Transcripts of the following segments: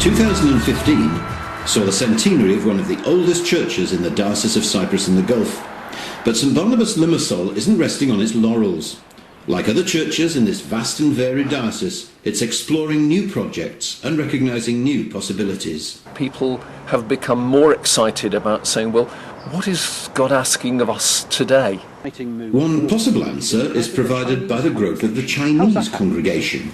2015 saw the centenary of one of the oldest churches in the Diocese of Cyprus in the Gulf. But St Barnabas Limassol isn't resting on its laurels. Like other churches in this vast and varied diocese, it's exploring new projects and recognising new possibilities. People have become more excited about saying, well, what is God asking of us today? One possible answer is provided by the growth of the Chinese congregation.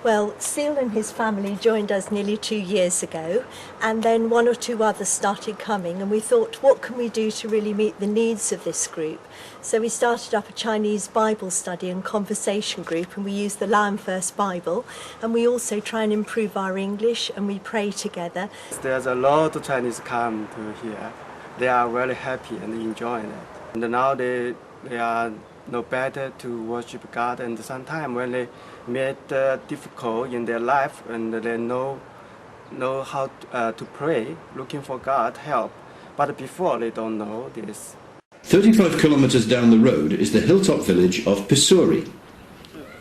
Well, Seal and his family joined us nearly 2 years ago, and then one or two others started coming, and we thought, what can we do to really meet the needs of this group? So we started up a Chinese Bible study and conversation group, and we use the Lamb First Bible, and we also try and improve our English, and we pray together. There's a lot of Chinese come to here. They are very happy and enjoying it. And now they are no better to worship God, and sometimes when they meet difficult in their life and they know how to pray, looking for God help, but before they don't know this. 35 kilometres down the road is the hilltop village of Pissouri.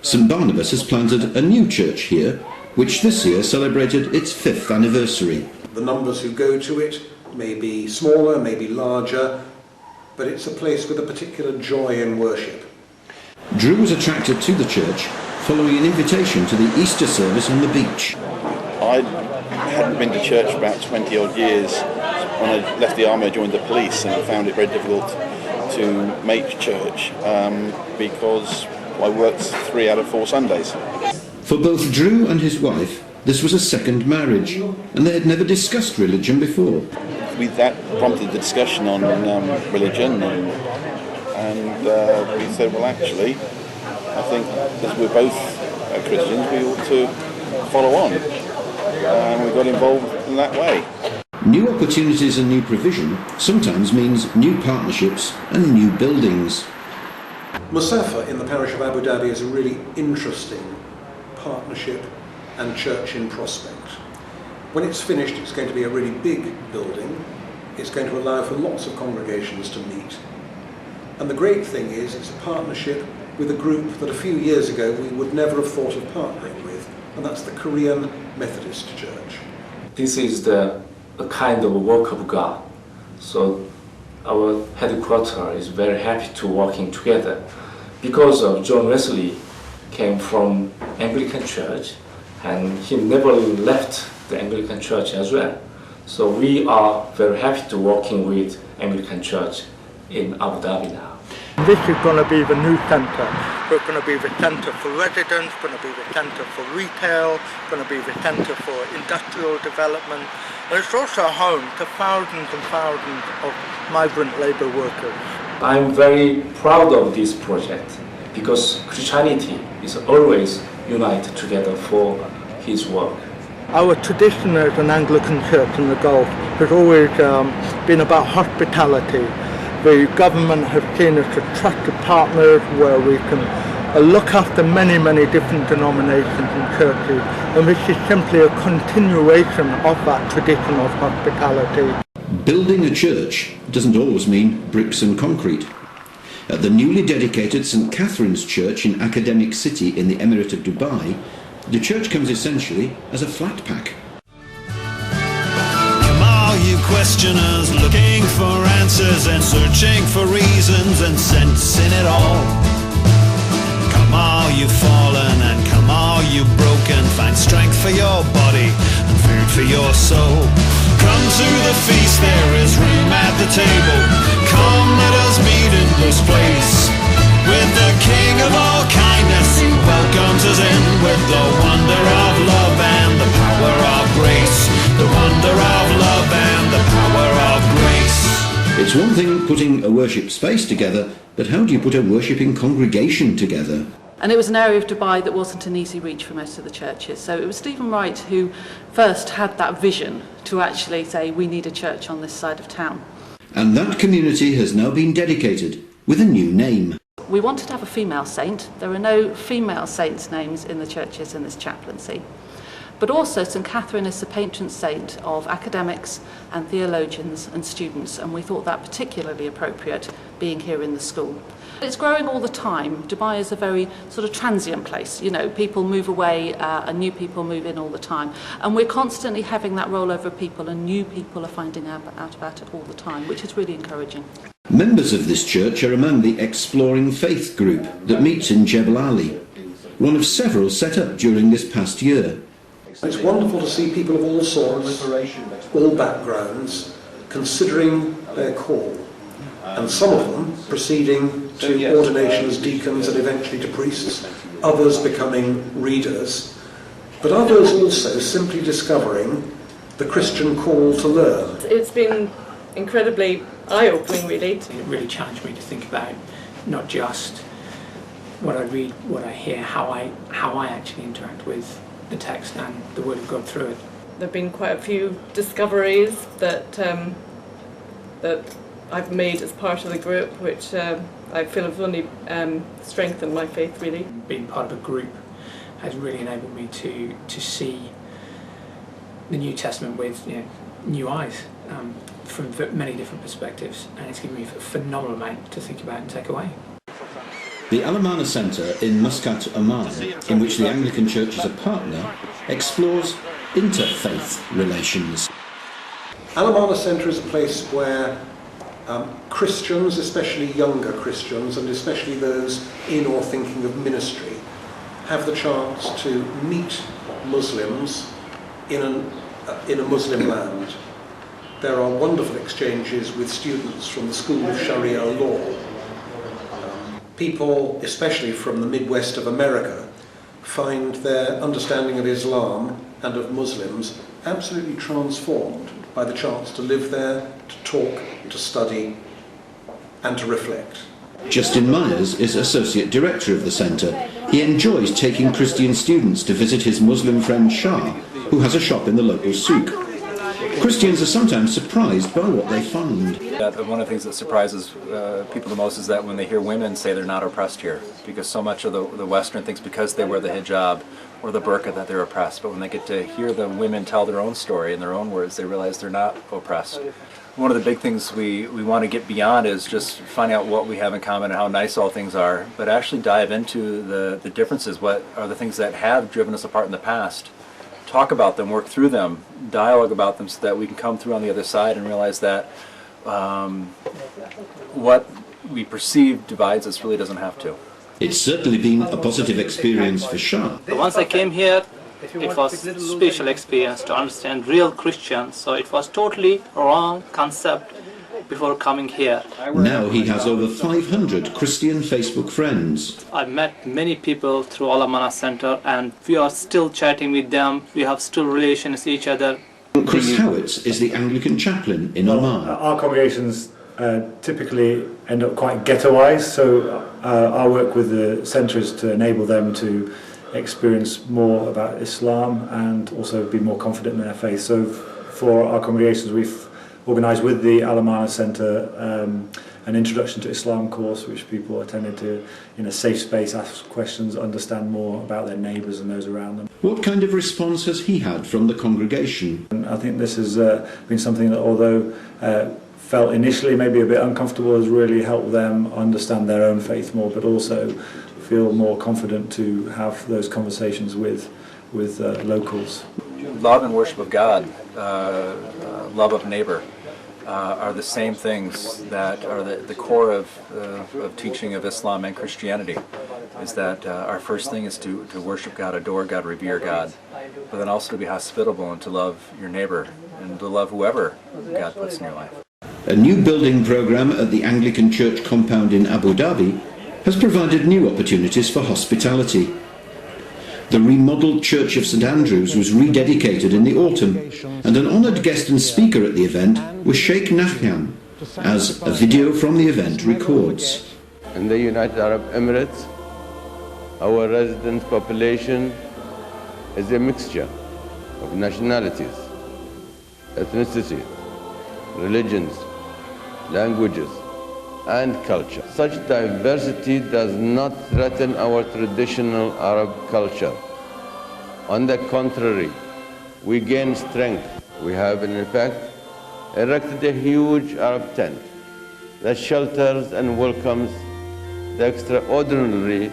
St Barnabas has planted a new church here, which this year celebrated its 5th anniversary. The numbers who go to it may be smaller, may be larger, but it's a place with a particular joy in worship. Drew was attracted to the church following an invitation to the Easter service on the beach. I hadn't been to church for about 20 odd years. When I left the army I joined the police, and I found it very difficult to make church because I worked 3 out of 4 Sundays. For both Drew and his wife, this was a second marriage, and they had never discussed religion before. That prompted the discussion on religion, and we said, well, actually, I think as we're both Christians, we ought to follow on. And we got involved in that way. New opportunities and new provision sometimes means new partnerships and new buildings. Musafa in the parish of Abu Dhabi is a really interesting partnership and church in prospect. When it's finished, it's going to be a really big building. It's going to allow for lots of congregations to meet. And the great thing is it's a partnership with a group that a few years ago we would never have thought of partnering with, and that's the Korean Methodist Church. This is the kind of work of God. So our headquarters is very happy to working together. Because of John Wesley came from Anglican Church, and he never left the Anglican Church as well. So we are very happy to working with Anglican Church in Abu Dhabi now. This is going to be the new centre. We're going to be the centre for residents, going to be the centre for retail, going to be the centre for industrial development. And it's also a home to thousands and thousands of migrant labour workers. I'm very proud of this project because Christianity is always united together for his work. Our tradition as an Anglican church in the Gulf has always been about hospitality. The government has seen us as trusted partners where we can look after many, many different denominations and churches, and this is simply a continuation of that tradition of hospitality. Building a church doesn't always mean bricks and concrete. At the newly dedicated St Catherine's Church in Academic City in the Emirate of Dubai, the church comes essentially as a flat pack. You questioners looking for answers and searching for reasons and sense in it all. Come all you fallen and come all you broken, find strength for your body and food for your soul. Come to the feast, there is room at the table. Come, let us meet in this place with the King of all kindness who welcomes us in with the wonder of love and the power of grace. The wonder of love and the power of grace. It's one thing putting a worship space together, but how do you put a worshipping congregation together? And it was an area of Dubai that wasn't an easy reach for most of the churches. So it was Stephen Wright who first had that vision to actually say we need a church on this side of town. And that community has now been dedicated with a new name. We wanted to have a female saint. There are no female saints' names in the churches in this chaplaincy. But also St Catherine is the patron saint of academics and theologians and students, and we thought that particularly appropriate being here in the school. It's growing all the time. Dubai is a very sort of transient place. You know, people move away and new people move in all the time. And we're constantly having that rollover of people, and new people are finding out about it all the time, which is really encouraging. Members of this church are among the Exploring Faith group that meets in Jebel Ali, one of several set up during this past year. It's wonderful to see people of all sorts, all backgrounds, considering their call, and some of them proceeding to ordination as deacons and eventually to priests, others becoming readers, but others also simply discovering the Christian call to learn. It's been incredibly eye-opening, really. It really challenged me to think about not just what I read, what I hear, how I actually interact with the text and the Word of God through it. There have been quite a few discoveries that that I've made as part of the group, which I feel have only strengthened my faith, really. Being part of a group has really enabled me to see the New Testament with new eyes, from many different perspectives, and it's given me a phenomenal amount to think about and take away. The Alamana Centre in Muscat, Oman, in which the Anglican Church is a partner, explores interfaith relations. Alamana Centre is a place where Christians, especially younger Christians, and especially those in or thinking of ministry, have the chance to meet Muslims in a Muslim land. There are wonderful exchanges with students from the School of Sharia law. People, especially from the Midwest of America, find their understanding of Islam and of Muslims absolutely transformed by the chance to live there, to talk, to study, and to reflect. Justin Myers is Associate Director of the Centre. He enjoys taking Christian students to visit his Muslim friend Shah, who has a shop in the local souk. Christians are sometimes surprised by what they find. One of the things that surprises people the most is that when they hear women say they're not oppressed here, because so much of the Western thinks because they wear the hijab or the burqa that they're oppressed, but when they get to hear the women tell their own story in their own words, they realize they're not oppressed. One of the big things we want to get beyond is just finding out what we have in common and how nice all things are, but actually dive into the differences. What are the things that have driven us apart in the past? Talk about them, work through them, dialogue about them so that we can come through on the other side and realize that what we perceive divides us really doesn't have to. It's certainly been a positive experience for Shah. Once I came here, it was a special experience to understand real Christians, so it was totally wrong concept before coming here. Now he has over 500 Christian Facebook friends. I met many people through Alamana Center, and we are still chatting with them. We have still relations with each other. Chris Howitz is the Anglican chaplain in Oman. Our congregations typically end up quite ghettoized, so our work with the centre is to enable them to experience more about Islam and also be more confident in their faith. So for our congregations, we've organised with the Alamana Centre an Introduction to Islam course, which people attended to in a safe space, ask questions, understand more about their neighbours and those around them. What kind of response has he had from the congregation? I think this has been something that, although felt initially maybe a bit uncomfortable, has really helped them understand their own faith more, but also feel more confident to have those conversations with locals. Love and worship of God, love of neighbor, are the same things that are the core of teaching of Islam and Christianity. Is that our first thing is to worship God, adore God, revere God, but then also to be hospitable and to love your neighbor and to love whoever God puts in your life. A new building programme at the Anglican Church compound in Abu Dhabi has provided new opportunities for hospitality. The remodelled Church of St Andrews was rededicated in the autumn, and an honoured guest and speaker at the event was Sheikh Nahyan, as a video from the event records. In the United Arab Emirates, our resident population is a mixture of nationalities, ethnicity, religions, languages, and culture. Such diversity does not threaten our traditional Arab culture. On the contrary, we gain strength. We have, in fact, erected a huge Arab tent that shelters and welcomes the extraordinarily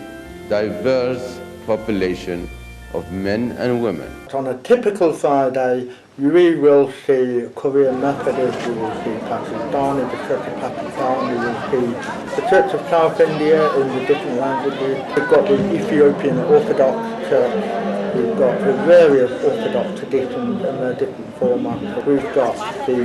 diverse population of men and women. On a typical Friday, we will see Korean Methodist, we will see Pakistani, the Church of Pakistan, we will see the Church of South India in the different languages. We've got the Ethiopian Orthodox Church, we've got the various Orthodox traditions and their different formats. We've got the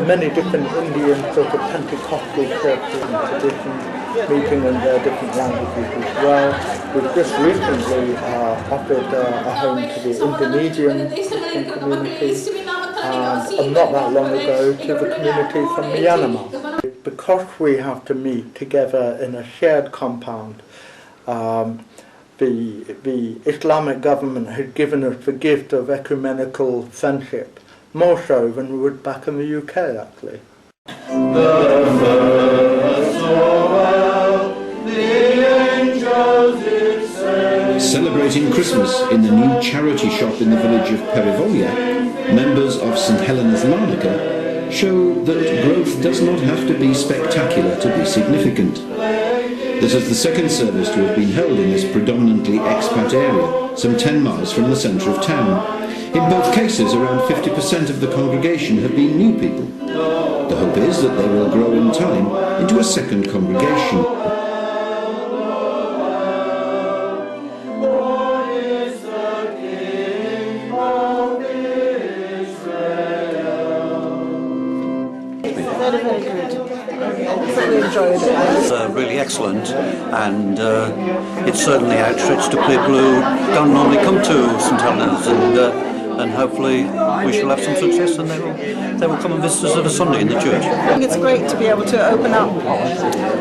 many different Indian sort of Pentecostal churches and traditions meeting in their different languages as well. We've just recently offered a home to the Indonesian Christian community and not that long ago to the community from Myanmar. Because we have to meet together in a shared compound, the Islamic government had given us the gift of ecumenical friendship, more so than we would back in the UK actually. Celebrating Christmas in the new charity shop in the village of Perivolia, members of St Helena's Larnaca show that growth does not have to be spectacular to be significant. This is the second service to have been held in this predominantly expat area, some 10 miles from the centre of town. In both cases, around 50% of the congregation have been new people. The hope is that they will grow in time into a second congregation. It's really excellent, and it's certainly outstretched to people who don't normally come to St Helena's, and hopefully we shall have some success, and they will come and visit us every Sunday in the church. I think it's great to be able to open up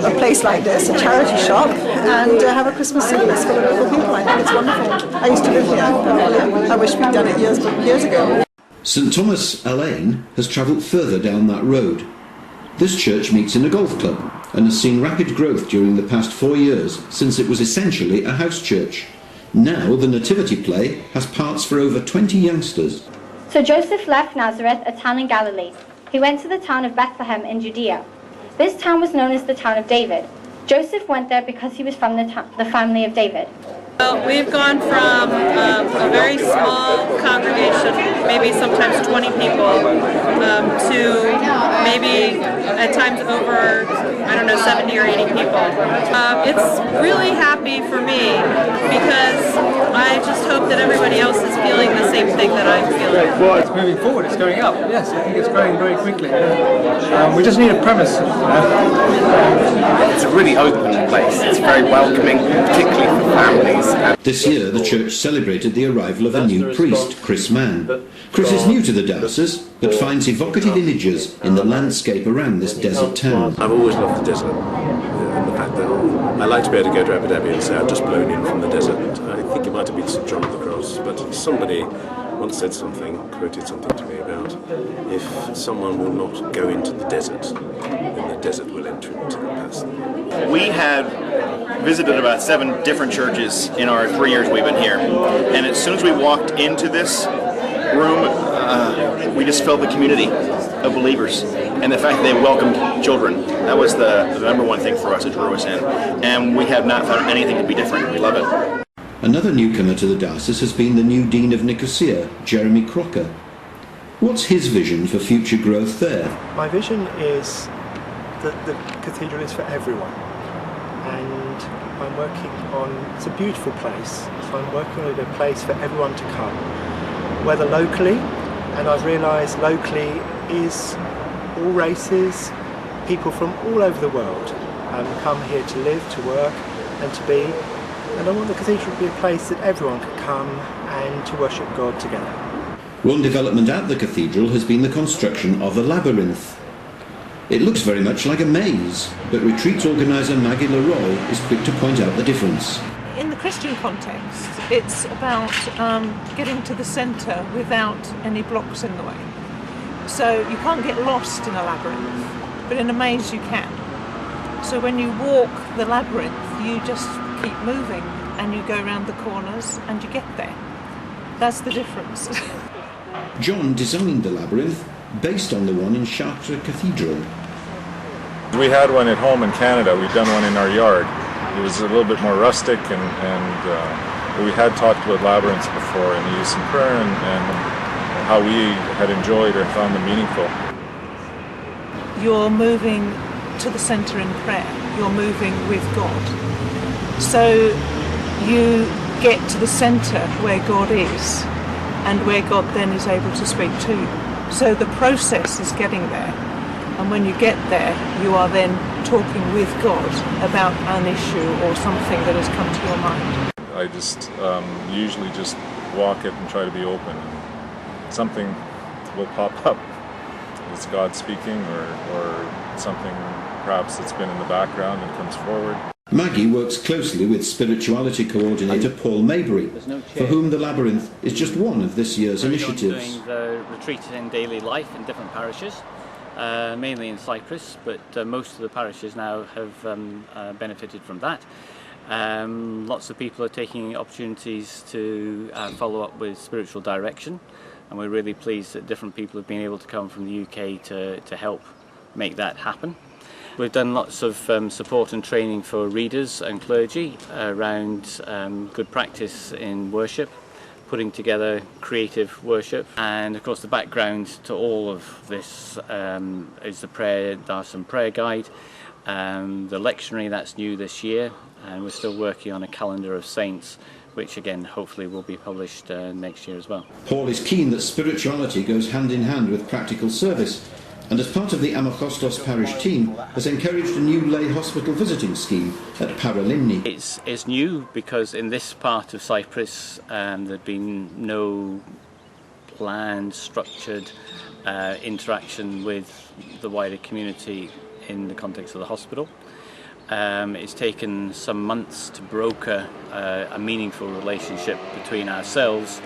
a place like this, a charity shop, and have a Christmas service full of local people. I think it's wonderful. I used to live here. I wish we'd done it years ago. St Thomas Alleyne has travelled further down that road. This church meets in a golf club and has seen rapid growth during the past 4 years since it was essentially a house church. Now the Nativity play has parts for over 20 youngsters. So Joseph left Nazareth, a town in Galilee. He went to the town of Bethlehem in Judea. This town was known as the town of David. Joseph went there because he was from the family of David. Well, we've gone from a very small congregation, maybe sometimes 20 people, to maybe at times over, 70 or 80 people. It's really happy for me because I just hope that everybody else is feeling the same thing that I'm feeling. Well, it's moving forward, it's going up, yes, I think it's growing very quickly. We just need a premise. It's a really open place, it's very welcoming, particularly for families. This year the church celebrated the arrival of a new priest, Chris Mann. Chris is new to the diocese, but finds evocative images in the landscape around this desert town. I've always loved the desert, and the fact that I like to be able to go to Abu Dhabi and say I've just blown in from the desert. I think it might have been St John of the Cross, but somebody once said something, quoted something to me about if someone will not go into the desert, then the desert will enter into the past. We had visited about 7 different churches in our 3 years we've been here, and as soon as we walked into this room, we just felt the community of believers and the fact that they welcomed children. That was the number one thing for us that drew us in, and we have not found anything to be different. We love it. Another newcomer to the diocese has been the new Dean of Nicosia, Jeremy Crocker. What's his vision for future growth there? My vision is that the cathedral is for everyone, and I'm working on, it's a beautiful place, so I'm working on a place for everyone to come, whether locally, and I've realised locally is all races, people from all over the world come here to live, to work and to be, and I want the cathedral to be a place that everyone can come and to worship God together. One development at the cathedral has been the construction of a labyrinth. It looks very much like a maze, but retreat organiser Maggie Leroy is quick to point out the difference. In the Christian context, it's about getting to the centre without any blocks in the way. So you can't get lost in a labyrinth, but in a maze you can. So when you walk the labyrinth, you just keep moving and you go around the corners and you get there. That's the difference. John designed the labyrinth based on the one in Chartres Cathedral. We had one at home in Canada. We'd done one in our yard. It was a little bit more rustic, and we had talked about labyrinths before and used some prayer and how we had enjoyed or found them meaningful. You're moving to the centre in prayer. You're moving with God. So you get to the centre where God is and where God then is able to speak to you. So the process is getting there. And when you get there, you are then talking with God about an issue or something that has come to your mind. I just usually just walk it and try to be open. Something will pop up. It's God speaking or something perhaps that's been in the background and comes forward. Maggie works closely with spirituality coordinator Paul Maybury, for whom the Labyrinth is just one of this year's initiatives. Doing the retreat in daily life in different parishes, mainly in Cyprus, but most of the parishes now have benefited from that. Lots of people are taking opportunities to follow up with spiritual direction, and we're really pleased that different people have been able to come from the UK to help make that happen. We've done lots of support and training for readers and clergy around good practice in worship, putting together creative worship, and of course the background to all of this is the Diocesan Prayer Guide, the lectionary that's new this year, and we're still working on a calendar of saints, which again hopefully will be published next year as well. Paul is keen that spirituality goes hand in hand with practical service, and as part of the Amakhostos parish team has encouraged a new lay hospital visiting scheme at Paralimni. It's new because in this part of Cyprus there'd been no planned, structured interaction with the wider community in the context of the hospital. It's taken some months to broker a meaningful relationship between ourselves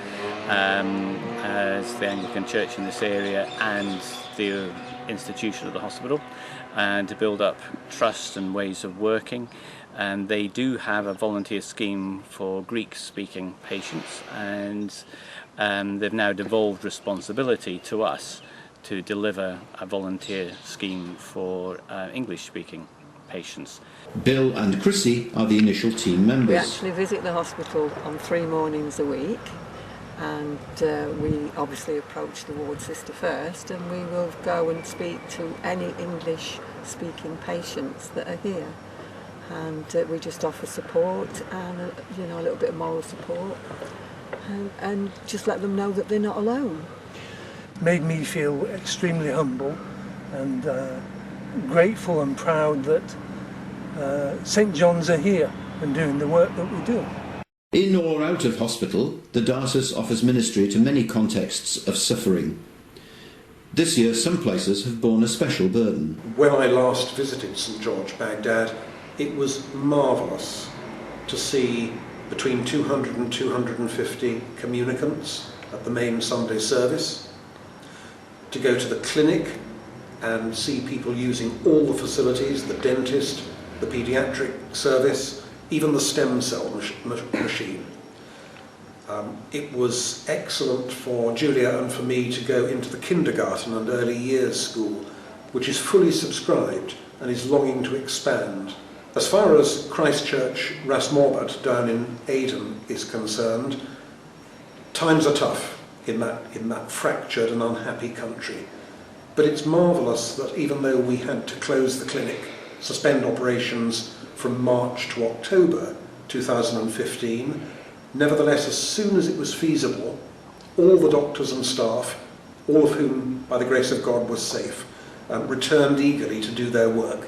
as the Anglican Church in this area and the institution of the hospital, and to build up trust and ways of working. And they do have a volunteer scheme for Greek-speaking patients, and they've now devolved responsibility to us to deliver a volunteer scheme for English-speaking patients. Bill and Chrissy are the initial team members. We actually visit the hospital on 3 mornings a week, and we obviously approach the ward sister first, and we will go and speak to any English-speaking patients that are here, and we just offer support and a little bit of moral support, and just let them know that they're not alone. Made me feel extremely humble and grateful and proud that St. John's are here and doing the work that we do. In or out of hospital, the diocese offers ministry to many contexts of suffering. This year, some places have borne a special burden. When I last visited St. George, Baghdad, it was marvellous to see between 200 and 250 communicants at the main Sunday service, to go to the clinic and see people using all the facilities, the dentist, the paediatric service, even the stem cell machine. It was excellent for Julia and for me to go into the kindergarten and early years school, which is fully subscribed and is longing to expand. As far as Christchurch Ras Morbat down in Aden is concerned, times are tough in that fractured and unhappy country. But it's marvellous that even though we had to close the clinic, suspend operations from March to October 2015, nevertheless, as soon as it was feasible, all the doctors and staff, all of whom, by the grace of God, was safe, returned eagerly to do their work.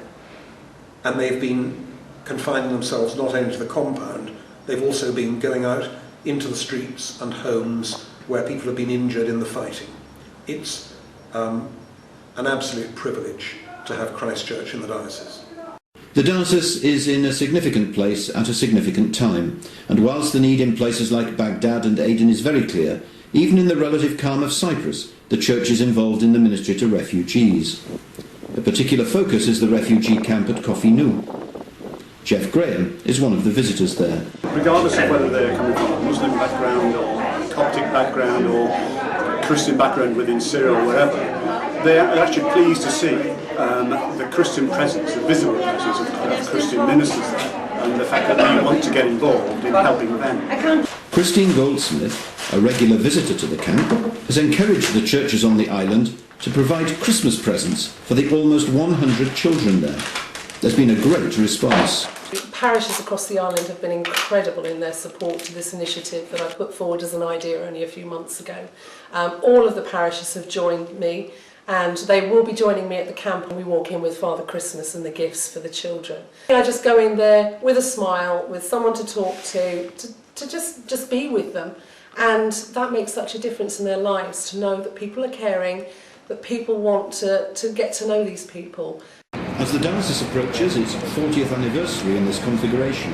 And they've been confining themselves not only to the compound, they've also been going out into the streets and homes where people have been injured in the fighting. It's an absolute privilege to have Christchurch in the diocese. The diocese is in a significant place at a significant time, and whilst the need in places like Baghdad and Aden is very clear, even in the relative calm of Cyprus, the Church is involved in the ministry to refugees. A particular focus is the refugee camp at Kofi Nu. Jeff Graham is one of the visitors there. Regardless of whether they're coming from a Muslim background or Coptic background or Christian background within Syria or wherever, they're actually pleased to see the Christian presence, the visible presence of Christian ministers there, and the fact that we want to get involved in helping them. Christine Goldsmith, a regular visitor to the camp, has encouraged the churches on the island to provide Christmas presents for the almost 100 children there. There's been a great response. Parishes across the island have been incredible in their support to this initiative that I put forward as an idea only a few months ago. All of the parishes have joined me, and they will be joining me at the camp when we walk in with Father Christmas and the gifts for the children. I just go in there with a smile, with someone to talk to just be with them, and that makes such a difference in their lives, to know that people are caring, that people want to get to know these people. As the diocese approaches its 40th anniversary in this configuration,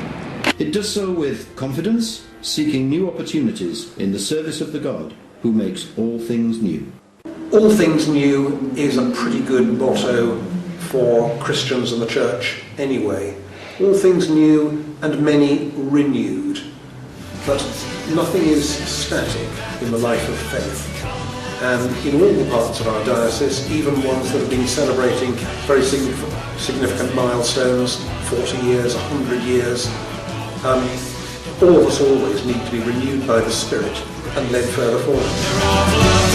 it does so with confidence, seeking new opportunities in the service of the God who makes all things new. All things new is a pretty good motto for Christians and the Church anyway. All things new and many renewed. But nothing is static in the life of faith. And in all the parts of our diocese, even ones that have been celebrating very significant milestones, 40 years, 100 years, all of us always need to be renewed by the Spirit and led further forward.